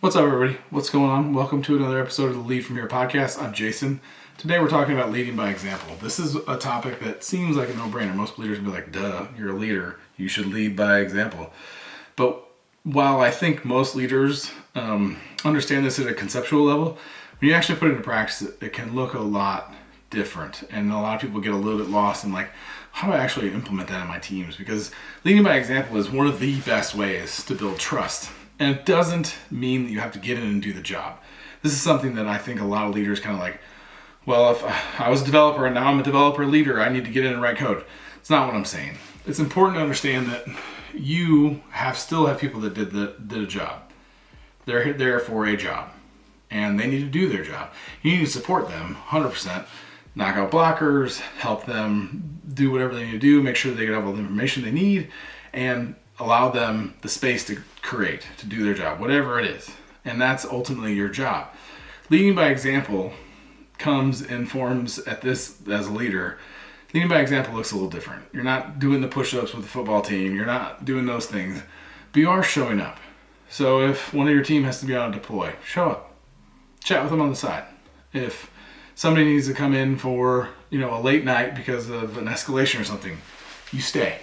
What's up, everybody? What's going on? Welcome to another episode of the Lead From Here podcast. I'm Jason. Today we're talking about leading by example. This is a topic that seems like a no-brainer. Most leaders would be like, duh, you're a leader. You should lead by example. But while I think most leaders understand this at a conceptual level, when you actually put it into practice, it can look a lot different. And a lot of people get a little bit lost in like, how do I actually implement that in my teams? Because leading by example is one of the best ways to build trust. And it doesn't mean that you have to get in and do the job. This is something that I think a lot of leaders kind of like, well, if I was a developer and now I'm a developer leader, I need to get in and write code. It's not what I'm saying. It's important to understand that you still have people that did a job. They're there for a job and they need to do their job. You need to support them 100%, knock out blockers, help them do whatever they need to do, make sure they get all the information they need, and allow them the space to create, to do their job, whatever it is. And that's ultimately your job. Leading by example comes and forms at this as a leader. Leading by example looks a little different. You're not doing the push-ups with the football team. You're not doing those things, but you are showing up. So if one of your team has to be on a deploy, show up. Chat with them on the side. If somebody needs to come in for, a late night because of an escalation or something, you stay.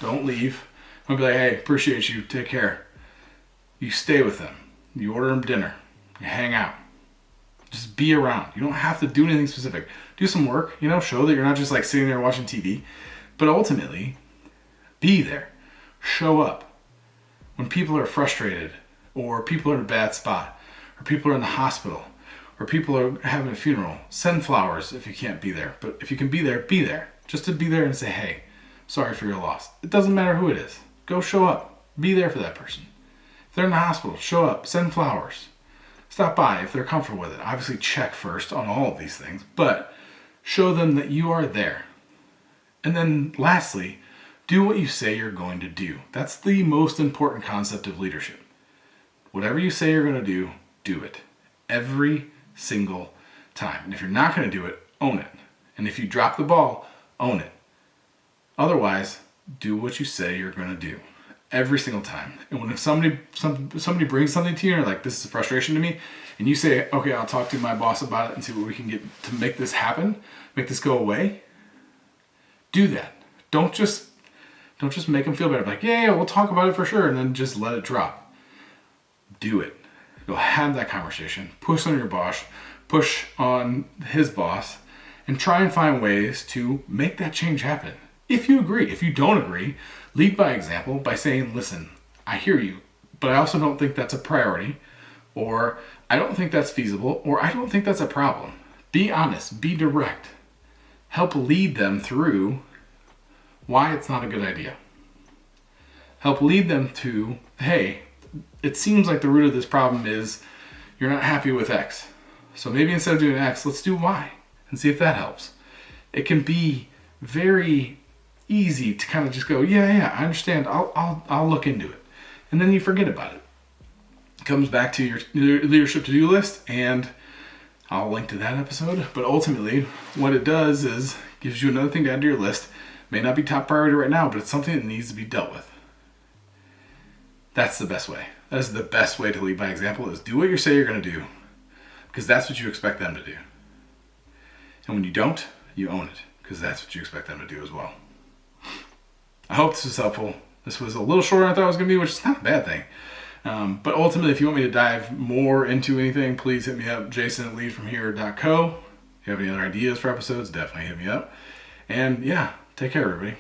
Don't leave. I'll be like, hey, appreciate you, take care. You stay with them. You order them dinner. You hang out. Just be around. You don't have to do anything specific. Do some work, show that you're not just like sitting there watching TV, but ultimately, be there. Show up. When people are frustrated, or people are in a bad spot, or people are in the hospital, or people are having a funeral, send flowers if you can't be there. But if you can be there, be there. Just to be there and say, hey, sorry for your loss. It doesn't matter who it is. Go show up. Be there for that person. If they're in the hospital, show up. Send flowers. Stop by if they're comfortable with it. Obviously check first on all of these things, but show them that you are there. And then lastly, do what you say you're going to do. That's the most important concept of leadership. Whatever you say you're going to do it. Every single time. And if you're not going to do it, own it. And if you drop the ball, own it. Otherwise, do what you say you're going to do every single time. And when somebody brings something to you and you're like, this is a frustration to me, and you say, okay, I'll talk to my boss about it and see what we can get to make this happen, make this go away, do that. Don't just make them feel better. Like, yeah, we'll talk about it for sure, and then just let it drop. Do it. Go have that conversation. Push on your boss, push on his boss, and try and find ways to make that change happen. If you agree. If you don't agree, lead by example by saying, listen, I hear you, but I also don't think that's a priority, or I don't think that's feasible, or I don't think that's a problem. Be honest, be direct. Help lead them through why it's not a good idea. Help lead them to, hey, it seems like the root of this problem is you're not happy with X. So maybe instead of doing X, let's do Y and see if that helps. It can be very easy to kind of just go, yeah, I understand. I'll look into it. And then you forget about it. It comes back to your leadership to-do list, and I'll link to that episode. But ultimately, what it does is gives you another thing to add to your list. May not be top priority right now, but it's something that needs to be dealt with. That's the best way. That is the best way to lead by example, is do what you say you're going to do, because that's what you expect them to do. And when you don't, you own it, because that's what you expect them to do as well. I hope this was helpful. This was a little shorter than I thought it was going to be, which is not a bad thing. But ultimately, if you want me to dive more into anything, please hit me up, jason@leadfromhere.co. If you have any other ideas for episodes, definitely hit me up. And yeah, take care, everybody.